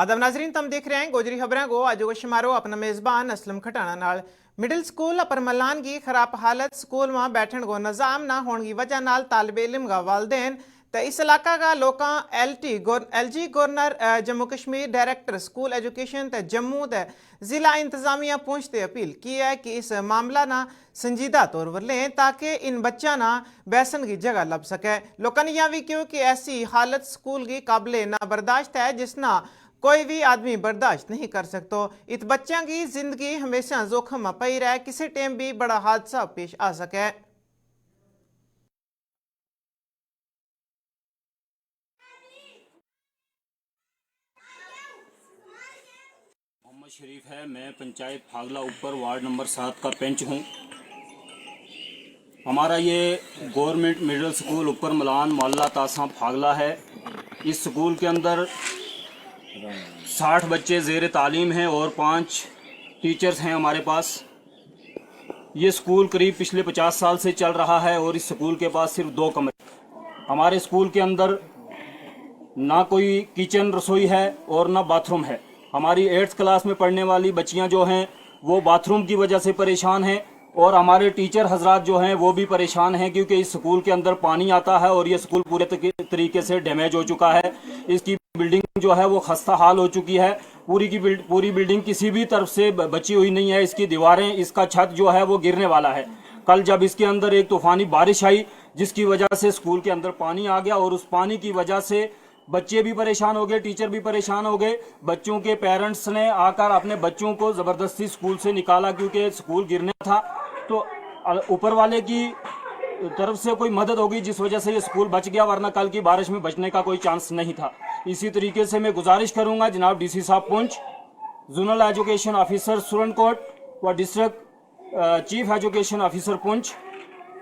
आदब नाजरीन, तुम देख रहे हैं गोजरी खबरें को। अज शुमारो अपना मेज़बान असलम खटाना नाल। मिडिल स्कूल अपर मलान की खराब हालत, स्कूल में बैठने को निज़ाम ना होने की वजह नाल तालिब इल्म का वालदेन तो इस इलाका का लोग LG governor Jammu Kashmir director school education तो जम्मू तो जिला इंतजामिया पहुँचते अपील की है कि इस मामला ना संजीदा तौर पर लें ताकि इन बच्चा ना बैसन की जगह लब सके। लोगों ने यह भी क्यों कि ऐसी हालत स्कूल की काबिल ना बर्दाश्त है जिसना कोई भी आदमी बर्दाश्त नहीं कर सकता। इत बच्चों की जिंदगी हमेशा जोखिम में पई रहे, किसी टाइम भी बड़ा हादसा पेश आ सके। मोहम्मद शरीफ है, मैं पंचायत फागला ऊपर वार्ड नंबर 7 का पेंच हूँ। हमारा ये गवर्नमेंट मिडिल स्कूल ऊपर मलान मोहल्ला तासा फागला है। इस स्कूल के अंदर 60 बच्चे ज़ेर तालीम हैं और 5 टीचर्स हैं हमारे पास। ये स्कूल करीब पिछले 50 साल से चल रहा है और इस स्कूल के पास सिर्फ 2 कमरे। हमारे स्कूल के अंदर ना कोई किचन रसोई है और ना बाथरूम है। हमारी 8th क्लास में पढ़ने वाली बच्चियां जो हैं वो बाथरूम की वजह से परेशान हैं और हमारे टीचर हजरात जो हैं वो भी परेशान हैं क्योंकि इस स्कूल के अंदर पानी आता है और ये स्कूल पूरे तरीके से डैमेज हो चुका है। इसकी बिल्डिंग जो है वो खस्ता हाल हो चुकी है। पूरी बिल्डिंग किसी भी तरफ से बची हुई नहीं है। इसकी दीवारें, इसका छत जो है वो गिरने वाला है। कल जब इसके अंदर एक तूफानी बारिश आई जिसकी वजह से स्कूल के अंदर पानी आ गया और उस पानी की वजह से बच्चे भी परेशान हो गए, टीचर भी परेशान हो गए। बच्चों के पेरेंट्स ने आकर अपने बच्चों को ज़बरदस्ती स्कूल से निकाला क्योंकि स्कूल गिरने था। तो ऊपर वाले की तरफ से कोई मदद होगी जिस वजह से ये स्कूल बच गया, वरना कल की बारिश में बचने का कोई चांस नहीं था। इसी तरीके से मैं गुजारिश करूंगा जनाब DC साहब Poonch, zonal education officer Surankote व district chief education officer Poonch,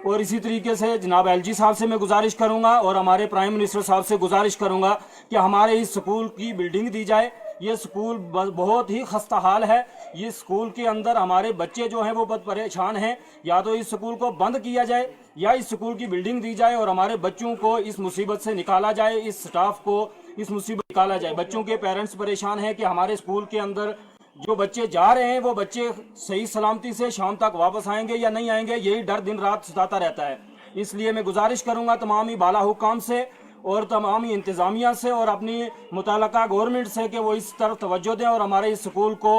और इसी तरीके से जनाब LG साहब से मैं गुजारिश करूंगा और हमारे प्राइम मिनिस्टर साहब से गुजारिश करूंगा कि हमारे इस स्कूल की बिल्डिंग दी जाए। ये स्कूल बहुत ही खस्ता हाल है। ये स्कूल के अंदर हमारे बच्चे जो हैं वो बहुत परेशान हैं। या तो इस स्कूल को बंद किया जाए या इस स्कूल की बिल्डिंग दी जाए और हमारे बच्चों को इस मुसीबत से निकाला जाए, इस स्टाफ को इस मुसीबत निकाला जाए। बच्चों के पेरेंट्स परेशान हैं कि हमारे स्कूल के अंदर जो बच्चे जा रहे हैं वो बच्चे सही सलामती से शाम तक वापस आएंगे या नहीं आएंगे, यही डर दिन रात सताता रहता है। इसलिए मैं गुजारिश करूंगा तमाम ही बाला हुकाम से और तमाम ही इंतजामिया से और अपनी मुताल्लिका गवर्नमेंट से कि वो इस तरफ तवज्जो दें और हमारे इस स्कूल को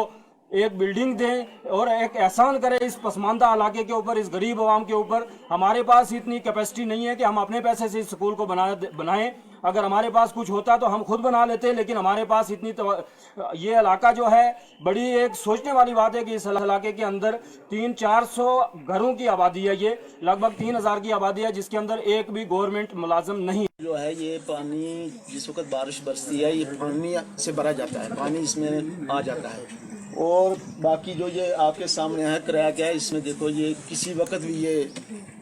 एक बिल्डिंग दें और एक एहसान करें इस पसमानदा इलाके के ऊपर, इस गरीब आवाम के ऊपर। हमारे पास इतनी कैपेसिटी नहीं है कि हम अपने पैसे से इस स्कूल को बनाएं। अगर हमारे पास कुछ होता तो हम खुद बना लेते, लेकिन हमारे पास इतनी ये इलाका जो है, बड़ी एक सोचने वाली बात है कि इस इलाके के अंदर 300-400 घरों की आबादी है। ये लगभग 3000 की आबादी है जिसके अंदर एक भी गवर्नमेंट मुलाजिम नहीं जो है। ये पानी जिस वक्त बारिश बरसती है ये पानी से भरा जाता है, पानी इसमें आ जाता है। और बाकी जो ये आपके सामने है क्रैक है, इसमें देखो ये किसी वक्त भी ये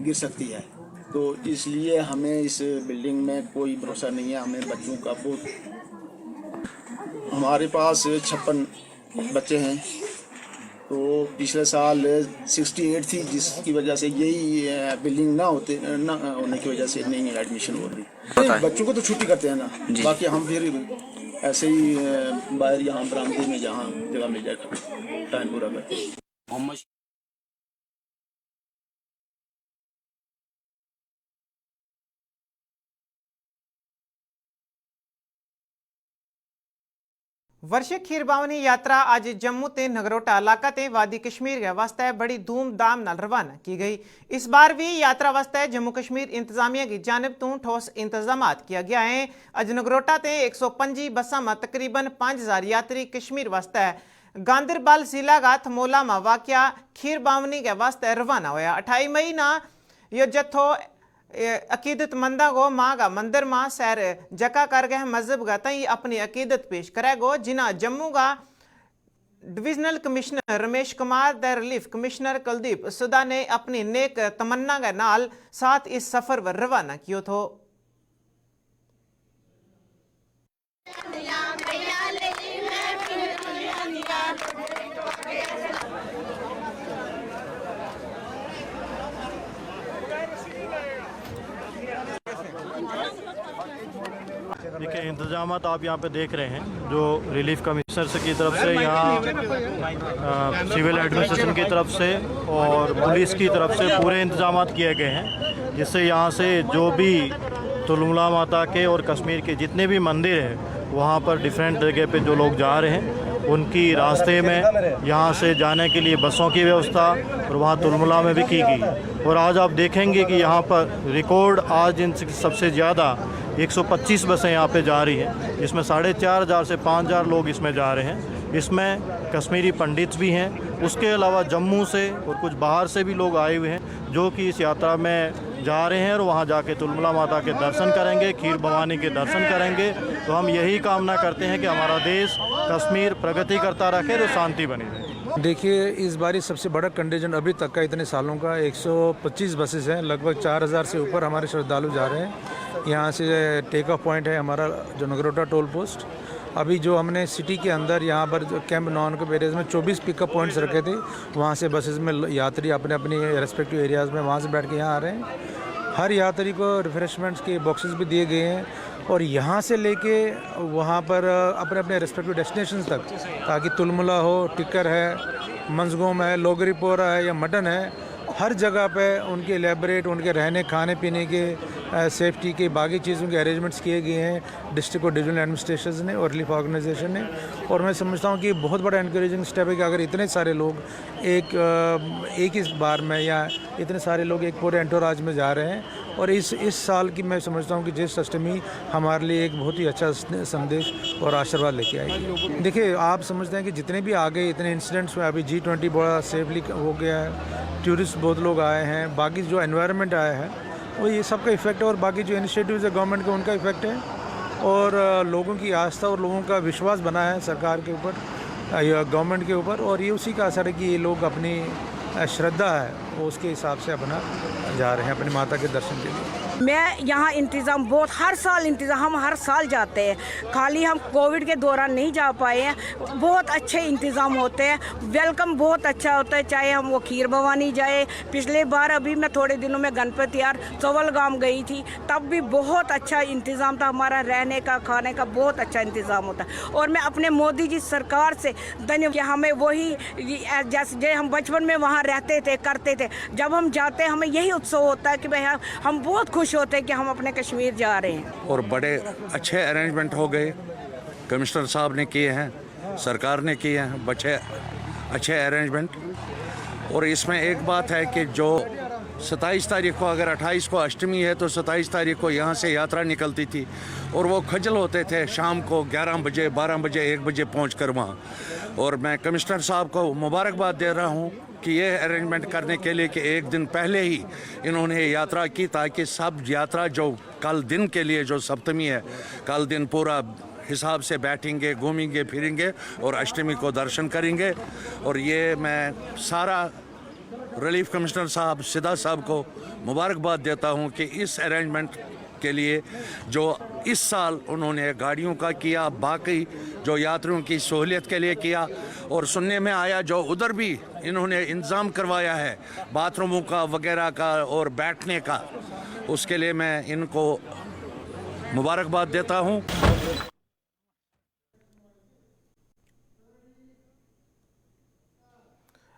गिर सकती है। तो इसलिए हमें इस बिल्डिंग में कोई भरोसा नहीं है। हमें बच्चों का बहुत, हमारे पास 56 बच्चे हैं। तो पिछले साल 68 थी जिसकी वजह से यही बिल्डिंग ना होने की वजह से नहीं एडमिशन हो रही। बच्चों को तो छुट्टी करते हैं ना, बाकी हम फिर ऐसे ही बाहर यहाँ बरामदे में जहाँ जगह मिल जाए टाइम पूरा करते हैं। वार्षिक खीर बावनी यात्रा आज जम्मू ते नगरोटा इलाका ते वादी कश्मीर के वास्ते बड़ी धूमधाम नाल रवाना की गई। इस बार भी यात्रा वास्ते जम्मू कश्मीर इंतजामिया की जानिब तो ठोस इंतजाम किया गया है। अज नगरोटा ते 125 बसा में तकरीबन 5000 यात्री कश्मीर वास्ते गांदरबल जिला का थमोला में वाक़या खीर बावनी के वास्ते रवाना होया। 28 मई ना यो जत्थो अकीदतमंदा को माँ का मंदिर माँ सैर जका कर गए मजहब का तई अपनी अकीदत पेश करेगो, जिना जम्मू का divisional commissioner Ramesh Kumar the relief commissioner Kuldeep Sudha ने अपनी नेक तमन्ना के नाल साथ इस सफर पर रवाना किया थो। देखिए, इंतजाम आप यहाँ पे देख रहे हैं, जो रिलीफ कमिश्नर की तरफ से, यहाँ सिविल एडमिनिस्ट्रेशन की तरफ से और पुलिस की तरफ से पूरे इंतजाम किए गए हैं, जिससे यहाँ से जो भी तुलमुला माता के और कश्मीर के जितने भी मंदिर हैं वहाँ पर डिफरेंट जगह पे जो लोग जा रहे हैं उनकी रास्ते में यहाँ से जाने के लिए बसों की व्यवस्था और वहाँ तुलमुला में भी की गई। और आज आप देखेंगे कि यहाँ पर रिकॉर्ड आज इन सबसे ज़्यादा 125 बसें यहाँ पे जा रही हैं, जिसमें 4,500 से 5,000 लोग इसमें जा रहे हैं। इसमें कश्मीरी पंडित भी हैं, उसके अलावा जम्मू से और कुछ बाहर से भी लोग आए हुए हैं जो कि इस यात्रा में जा रहे हैं और वहाँ जाके तुलमुला माता के दर्शन करेंगे, खीर भवानी के दर्शन करेंगे। तो हम यही कामना करते हैं कि हमारा देश कश्मीर प्रगति करता रखे, तो शांति बनी रहे। देखिए, इस बारी सबसे बड़ा कंटिजेंट अभी तक का इतने सालों का 125 बसेस हैं, लगभग 4,000 से ऊपर हमारे श्रद्धालु जा रहे हैं। यहाँ से टेक ऑफ पॉइंट है हमारा जो नगरोटा टोल पोस्ट। अभी जो हमने सिटी के अंदर यहाँ पर जो कैंप नॉन के एरियाज़ में 24 पिकअप पॉइंट्स रखे थे, वहाँ से बसेस में यात्री अपने अपनी रेस्पेक्टिव एरियाज़ में वहाँ से बैठ के यहाँ आ रहे हैं। हर यात्री को रिफ्रेशमेंट्स के बॉक्सेस भी दिए गए हैं और यहाँ से लेके वहाँ पर अपने अपने रेस्पेक्टिव डेस्टिनेशंस तक, ताकि तुलमुला हो, टिक्कर है, मंजगोम है, लोगरीपोरा है या मटन है, हर जगह पे उनके एलेबरेट उनके रहने खाने पीने के सेफ्टी के बाकी चीज़ों के अरेंजमेंट्स किए गए हैं डिस्ट्रिक्ट और डिविजनल एडमिनिस्ट्रेशन ने और रिलीफ ऑर्गेनाइजेशन ने। और मैं समझता हूँ कि बहुत बड़ा इनकरेजिंग स्टेप है कि अगर इतने सारे लोग एक ही बार में या इतने सारे लोग एक पूरे एंटोराज में जा रहे हैं। और इस साल की मैं समझता हूँ कि ज्येष्ठ अष्टमी हमारे लिए एक बहुत ही अच्छा संदेश और आशीर्वाद लेके आएगी। देखिए, आप समझते हैं कि जितने भी आगे इतने इंसिडेंट्स हुए, अभी G20 बड़ा सेफली हो गया है, टूरिस्ट बहुत लोग आए हैं, बाकी जो एनवायरनमेंट आया है वो ये सब का इफ़ेक्ट है और बाकी जो इनिशिएटिव्स है गवर्नमेंट के उनका इफ़ेक्ट है और लोगों की आस्था और लोगों का विश्वास बना है सरकार के ऊपर, गवर्नमेंट के ऊपर। और ये उसी का असर है कि ये लोग अपनी श्रद्धा है वो उसके हिसाब से अपना जा रहे हैं अपनी माता के दर्शन के लिए। मैं यहाँ इंतज़ाम बहुत हर साल इंतज़ाम हम हर साल जाते हैं, खाली हम कोविड के दौरान नहीं जा पाए हैं। बहुत अच्छे इंतज़ाम होते हैं, वेलकम बहुत अच्छा होता है, चाहे हम वो खीर भवानी जाए। पिछले बार अभी मैं थोड़े दिनों में गणपति यार चवलगाम गई थी, तब भी बहुत अच्छा इंतज़ाम था, हमारा रहने का खाने का बहुत अच्छा इंतज़ाम होता है। और मैं अपने मोदी जी सरकार से धन्यवाद कि हमें वही जैसे हम बचपन में वहाँ रहते थे करते थे, जब हम जाते हैं हमें यही उत्सव होता है कि भाई हम बहुत खुश होते हैं कि हम अपने कश्मीर जा रहे हैं। और बड़े अच्छे अरेंजमेंट हो गए, कमिश्नर साहब ने किए हैं, सरकार ने किए हैं बच्चे अच्छे अरेंजमेंट। और इसमें एक बात है कि जो 27 तारीख को, अगर 28 को अष्टमी है तो 27 तारीख को यहाँ से यात्रा निकलती थी और वो खजल होते थे शाम को 11 बजे 12 बजे 1 बजे पहुँच कर वहाँ। और मैं कमिश्नर साहब को मुबारकबाद दे रहा हूँ कि ये अरेंजमेंट करने के लिए कि एक दिन पहले ही इन्होंने यात्रा की, ताकि सब यात्रा जो कल दिन के लिए जो सप्तमी है, कल दिन पूरा हिसाब से बैठेंगे, घूमेंगे फिरेंगे और अष्टमी को दर्शन करेंगे। और ये मैं सारा रिलीफ कमिश्नर साहब सिद्धा साहब को मुबारकबाद देता हूँ कि इस अरेंजमेंट के लिए जो इस साल उन्होंने गाड़ियों का किया, बाकी जो यात्रियों की सहूलियत के लिए किया। और सुनने में आया जो उधर भी इन्होंने इंतज़ाम करवाया है बाथरूमों का वगैरह का और बैठने का, उसके लिए मैं इनको मुबारकबाद देता हूँ।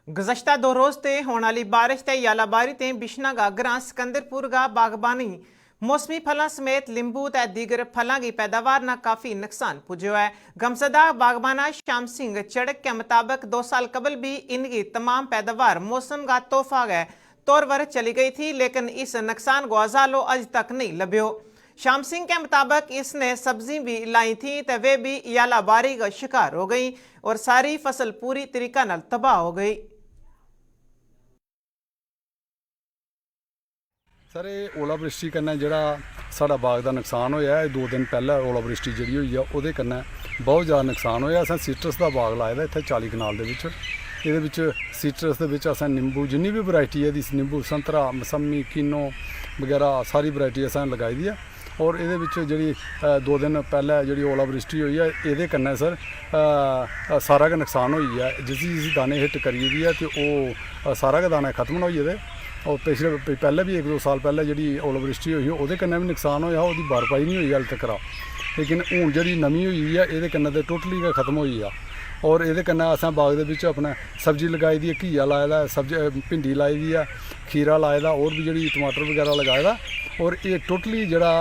गुज़श्ता 2 रोज़ ते होने वाली बारिश ते यालाबारी ते बिशना गागरा सिकंदरपुर गा बागबानी मौसमी फलों समेत लिंबू ते दीगर फलों की पैदावार न काफ़ी नुकसान पुजो है। गमसदा बागबाना श्याम सिंह चड़क के मुताबिक 2 साल कबल भी इनकी तमाम पैदावार मौसम का तोहफा गए तौर पर चली गई थी, लेकिन इस नुकसान को अजालो अज तक नहीं लभ्यो। श्याम सिंह के मुताबिक इसने सब्जी भी लाई थी तो वे भी यालाबारी का शिकार हो गई और सारी फसल पूरी तरीका नाल तबाह हो गई। सर ये ओलावृष्टि कन्नै जेह्ड़ा साढ़ा बाग दा नुकसान होया है, 2 दिन पैह्ले ओलावृष्टि जेह्ड़ी होई है ओह्दे कन्नै बहुत ज़्यादा नुकसान होया। असें सिट्रस दा बाग लाए दा इत्थै 40 कनाल दे विच। इहदे विच सिट्रस दे विच असें निंबू जिन्नी भी वैरायटी है दी निंबू संतरा मसम्मी किन्नो वगैरह सारी वैरायटी असें लगाई दी है। और इहदे विच जेह्ड़ी 2 दिन पैह्ले जेह्ड़ी ओलावृष्टि होई है इहदे कन्नै सर सारा गै नुकसान होई है। जिसी दाने हिट करी दी है ते ओह् सारा गै दाने खत्म होई गेदे। और पिछले पहले भी 1-2 साल पहले जी ओलावृष्टि हुई ओहदे कन्नै भी नुकसान होया, ओहदी भरपाई नहीं हुई हाल तक। लेकिन हून जिहड़ी नमीं होई है इहदे कन्नै ते टोटली गै खत्म होई आ। और इहदे कन्नै असें बाग दे विच अपना सब्जी लगाई दी है, घीया लाए दा, सब्जी भिंडी लाई दी है, खीरा लाए दा, और भी जिहड़ी टमाटर वगैरह लगाए दा। और ये टोटली जरा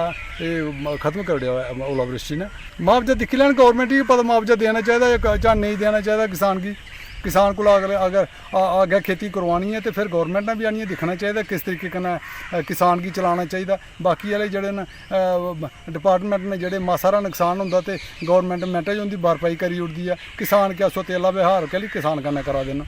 खत्म कर दिया है ओलावृष्टि ने। मुआवजा दिक्खी लैन, गौरमेंट गी पता मुआवजा देना चाहिए जां नहीं देना चाहिए किसान गी। किसान को अगर अग्गें खेती करवानी है तो फिर गौरमेंट ने भी आनिए दिक्खना चाहिए किस तरीके कन्नै किसान गी चलाना चाहिए। बाकी आह्ले जेह्ड़े न डिपार्टमेंट ने जेह्ड़े मासारा नुकसान होंदा ते गौरमेंट मिंटे च उंदी भरपाई करी ओड़दी है। किसान क्या सोतेला व्यवहार कैली किसान कन्नै करा दे न।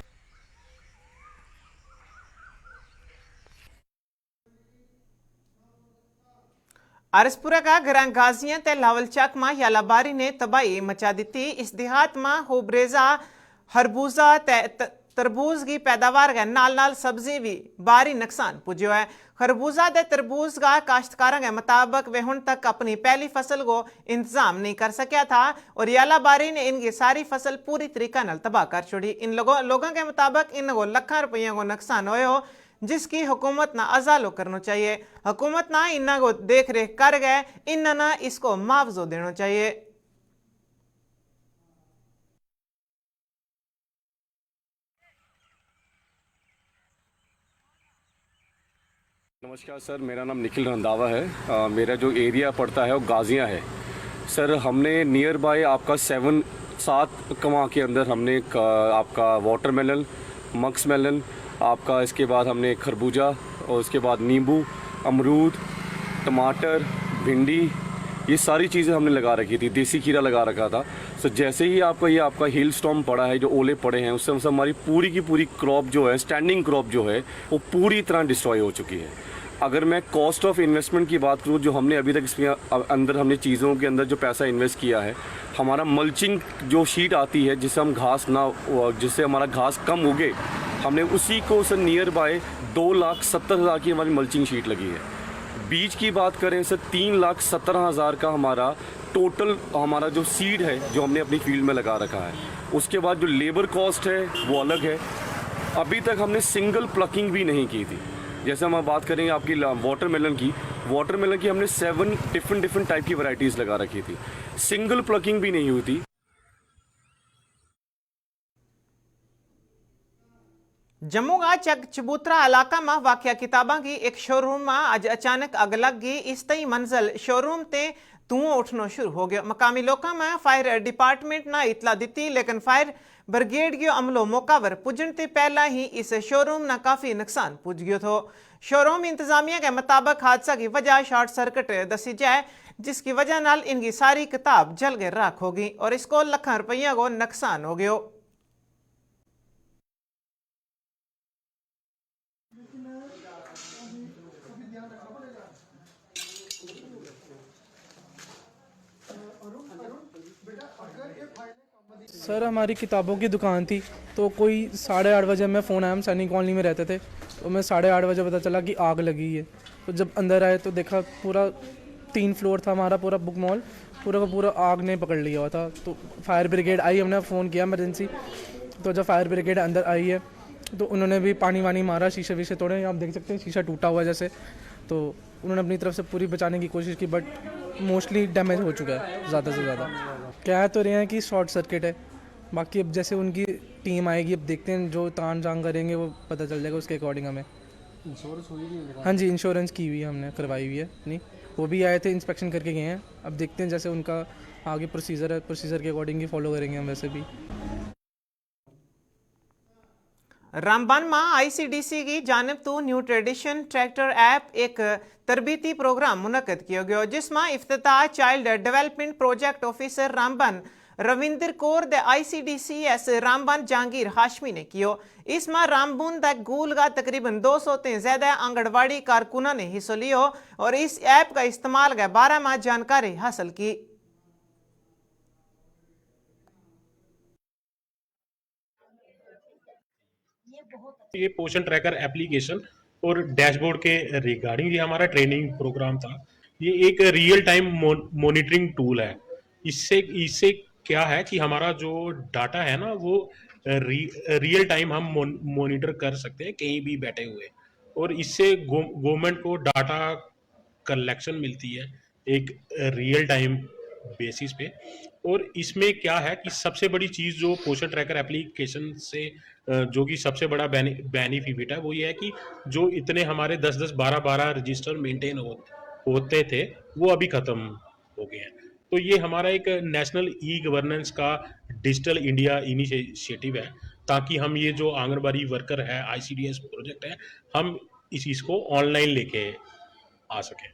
अरसपुरा का घरां गाजियां ते लावल चक में यालाबारी ने तबाही मचा दी। इस देहात में होबरेजा खरबूजा तरबूज की पैदावार के नाल नाल सब्जी भी भारी नुकसान पुजो है। खरबूजा ते तरबूज का काश्तकारों के मुताबिक वे हुण तक अपनी पहली फसल को इंतजाम नहीं कर सकिया था और यालाबारी ने इनकी सारी फसल पूरी तरीका नाल तबाह कर छोड़ी। इन लोगों के मुताबिक इनको लाखों रुपयों को नुकसान होयो, जिसकी हुकूमत ना अजालो करना चाहिए। हुकूमत ना इन्ना को देख रेख कर गए, इन्ना ना इसको मुआवजो देना चाहिए। नमस्कार सर, मेरा नाम निखिल रंधावा है। मेरा जो एरिया पड़ता है वो गाजियाँ है। सर हमने नियर बाय आपका 7 कमा के अंदर हमने आपका वाटरमेलन, मक्स मेलन, आपका इसके बाद हमने खरबूजा और उसके बाद नींबू, अमरूद, टमाटर, भिंडी, ये सारी चीज़ें हमने लगा रखी थी। देसी खीरा लगा रखा था। सो जैसे ही आपका हिल स्टॉर्म पड़ा है, जो ओले पड़े हैं, उससे हमारी पूरी की पूरी क्रॉप जो है, स्टैंडिंग क्रॉप जो है, वो पूरी तरह डिस्ट्रॉय हो चुकी है। अगर मैं कॉस्ट ऑफ इन्वेस्टमेंट की बात करूँ, जो हमने अभी तक इसमें अंदर हमने चीज़ों के अंदर जो पैसा इन्वेस्ट किया है, हमारा मल्चिंग जो शीट आती है जिससे हम जिससे हमारा घास कम उगे, हमने उसी को सर नियर बाय 2,70,000 की हमारी मल्चिंग शीट लगी है। बीज की बात करें सर 3,17,000 का हमारा टोटल हमारा जो सीड है जो हमने अपनी फील्ड में लगा रखा है। उसके बाद जो लेबर कॉस्ट है वो अलग है। अभी तक हमने सिंगल प्लकिंग भी नहीं की थी। जैसे हम बात करेंगे आपकी वाटरमेलन की हमने 7 डिफरेंट टाइप की वैरायटीज़ लगा रखी थी, सिंगल प्लकिंग भी नहीं हुई थी। जम्मू का चबूतरा इलाका में वाकया किताबा की एक शोरूम में आज अचानक अग लग गई। इस तई मंजिल शोरूम ते धुआं उठना शुरू हो गया। मकामी लोगों में फायर डिपार्टमेंट ने इतला दी, लेकिन फायर ब्रिगेड के अमलो मौका पर पुजन ते पहला ही इस शोरूम न काफी नुकसान पुज गयो थो। शोरूम इंतजामिया के मुताबिक हादसा की वजह शॉर्ट सर्किट दसी जाए, जिसकी वजह नाल इनकी सारी किताब जल के राख हो गई और इसको लाखों रुपया को नुकसान हो गयो। सर हमारी किताबों की दुकान थी, तो कोई 8:30 बजे मैं फ़ोन आया, हम सैनी कॉलोनी में रहते थे, तो मैं 8:30 बजे पता चला कि आग लगी है। तो जब अंदर आए तो देखा पूरा 3 फ्लोर था हमारा पूरा बुक मॉल, पूरा का पूरा आग ने पकड़ लिया हुआ था। तो फायर ब्रिगेड आई, हमने फ़ोन किया इमरजेंसी। तो जब फायर ब्रिगेड अंदर आई है तो उन्होंने भी पानी वानी मारा, शीशे वीशे तोड़े, आप देख सकते हैं शीशा टूटा हुआ जैसे। तो उन्होंने अपनी तरफ से पूरी बचाने की कोशिश की, बट मोस्टली डैमेज हो चुका है ज़्यादा से ज़्यादा। कह तो रहे हैं कि शॉर्ट सर्किट है, बाकी अब जैसे उनकी टीम आएगी, अब देखते हैं, जो तान जान करेंगे वो पता चल जाएगा, उसके अकॉर्डिंग हमें। इंश्योरेंस हुई है? हाँ जी, इंश्योरेंस की हुई है, हमने करवाई हुई है अपनी। वो भी आए थे, इंस्पेक्शन करके गए हैं। अब देखते हैं जैसे उनका आगे प्रोसीजर है, प्रोसीजर के अकॉर्डिंग ही फॉलो करेंगे हम वैसे भी। रामबन में ICDC की जानिब तो न्यू ट्रेडिशन ट्रैक्टर ऐप एक तरबीती प्रोग्राम मुनक्कद किया गया, जिसमें इफ्तिताह child development project officer Ramban Ravinder Kaur the ICDCS Ramban Jahangir Hashmi ने किया। इसमें रामबन द गूल का तकरीबन 200 से ज्यादा आंगनवाड़ी कारकुनों ने हिस्सा लिया और इस ऐप का इस्तेमाल के बारे में जानकारी हासिल की। ये पोषण ट्रैकर एप्लीकेशन और डैशबोर्ड के रिगार्डिंग ये हमारा ट्रेनिंग प्रोग्राम था। ये एक रियल टाइम मॉनिटरिंग टूल है। इससे क्या है कि हमारा जो डाटा है ना वो रियल टाइम हम मॉनिटर कर सकते हैं कहीं भी बैठे हुए, और इससे गवर्नमेंट को डाटा कलेक्शन मिलती है एक रियल टाइम बेसिस पे। और इसमें क्या है कि सबसे बड़ी चीज़ जो पोषण ट्रैकर एप्लीकेशन से जो कि सबसे बड़ा बेनिफिट है वो ये है कि जो इतने हमारे 10-10, 12-12 रजिस्टर मेंटेन होते थे वो अभी ख़त्म हो गए हैं। तो ये हमारा एक नेशनल ई गवर्नेंस का डिजिटल इंडिया इनिशिएटिव है, ताकि हम ये जो आंगनबाड़ी वर्कर है, ICDS प्रोजेक्ट है, हम इस चीज़ को ऑनलाइन लेके आ सकें।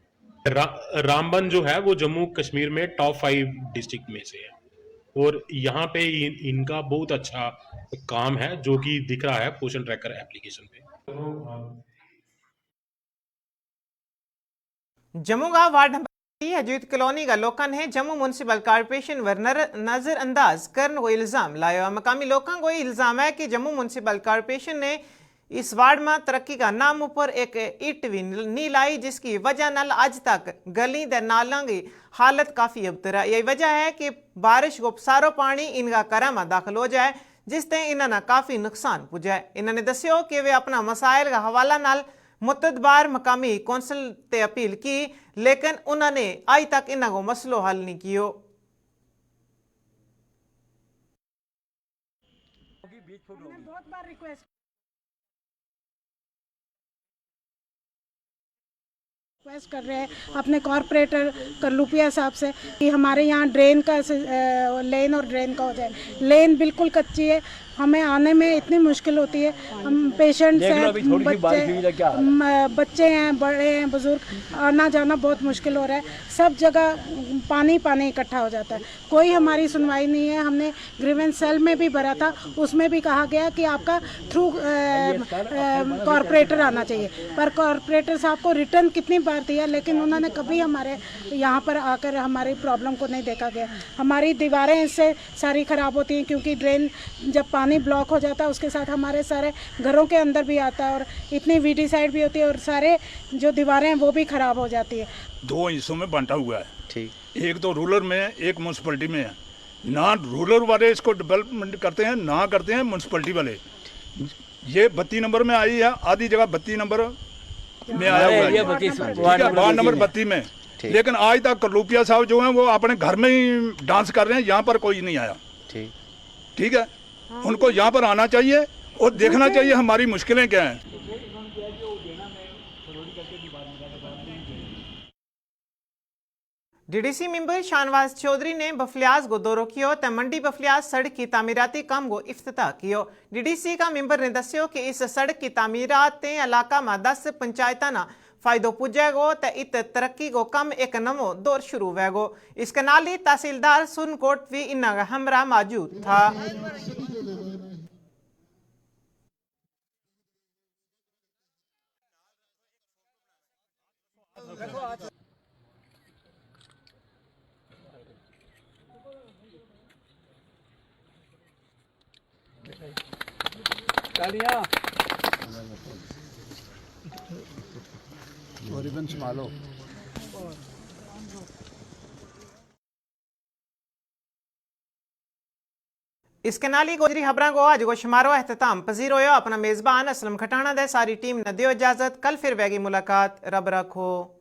रामबन जो है वो जम्मू कश्मीर में टॉप 5 डिस्ट्रिक्ट में से है, और यहाँ पे इनका बहुत अच्छा काम है जो कि दिख रहा है पोषण ट्रैकर एप्लीकेशन पे। जम्मू का वार्ड नंबर अजीत कॉलोनी का लोगों ने जम्मू म्यूनसिपल कारपोरेशन वर नजरअंदाज करने को इल्जाम लाया। मकामी लोगों को इल्जाम है कि जम्मू म्यूनसिपल कारपोरेशन ने इस वार्ड में तरक्की का नाम ऊपर एक ईट भी नहीं लाई, जिसकी वजह नाल आज तक गली दे नालों की हालत काफ़ी अबतर है। यही वजह है कि बारिश को सारो पानी इनका घरों में दाखिल हो जाए, जिससे इन्होंने काफ़ी नुकसान पुजा है। इन्होंने दस्यो कि वे अपना मसाइल का हवाला नाल मुतदबार मकामी कौंसल ते अपील की, लेकिन उन्होंने आज तक इन्हों मसलो हल नहीं कियो। बहुत बार रिक्वेस्ट कर रहे हैं अपने कॉरपोरेटर करलूपिया साहब से कि हमारे यहाँ ड्रेन का लेन और ड्रेन का हो जाए। लेन बिल्कुल कच्ची है, हमें आने में इतनी मुश्किल होती है। हम पेशेंट्स हैं, बच्चे हैं, बड़े हैं, बुजुर्ग, आना जाना बहुत मुश्किल हो रहा है। सब जगह पानी पानी इकट्ठा हो जाता है, कोई हमारी सुनवाई नहीं है। हमने ग्रीवेंस सेल में भी भरा था, उसमें भी कहा गया कि आपका थ्रू कॉरपोरेटर आना चाहिए, पर कॉरपोरेटर साहब को रिटर्न कितनी बार दिया, लेकिन उन्होंने कभी हमारे यहाँ पर आकर हमारी प्रॉब्लम को नहीं देखा गया। हमारी दीवारें इससे सारी ख़राब होती हैं, क्योंकि ड्रेन जब पानी ब्लॉक हो जाता है उसके साथ हमारे सारे घरों के अंदर भी आता है, और इतनी वीडी साइड भी होती है, और सारे जो दीवारें हैं वो भी ख़राब हो जाती है। 2 हिस्सों में बांटा हुआ है, ठीक, एक तो रूरल में है, एक म्यूनसिपलिटी में है। ना रूरल वाले इसको डेवलपमेंट करते हैं, ना करते हैं म्यूनसिपलिटी वाले। ये 32 नंबर में आई है, आधी जगह 32 नंबर में आया हुआ है, वार्ड नंबर 32 में। लेकिन आज तक करलूपिया साहब जो हैं वो अपने घर में ही डांस कर रहे हैं, यहाँ पर कोई नहीं आया। ठीक है, उनको यहाँ पर आना चाहिए और देखना चाहिए हमारी मुश्किलें क्या हैं। डीडीसी मेंबर शाहनवाज चौधरी ने बफलियाज को दौरो कियो ते मंडी बफलियाज सड़क की तामीराती काम को इफ्तिताह कियो। डीडीसी का मेंबर ने दस्यो कि इस सड़क की तामीरात ते इलाका में 10 पंचायतां ना फायदो पुजेगो ते इत तरक्की को कम एक नवो दौर शुरू होगो। इसके नाल ही तहसीलदार सुनकोट भी इन्ना हमरा मौजूद था। रिबन संभालो। इसके नाल ही गोजरी खबरों को आज को शुमारो अहतमाम पजीर होयो। अपना मेजबान असलम खटाना दे सारी टीम ने दियो इजाजत। कल फिर वेगी मुलाकात, रब रखो।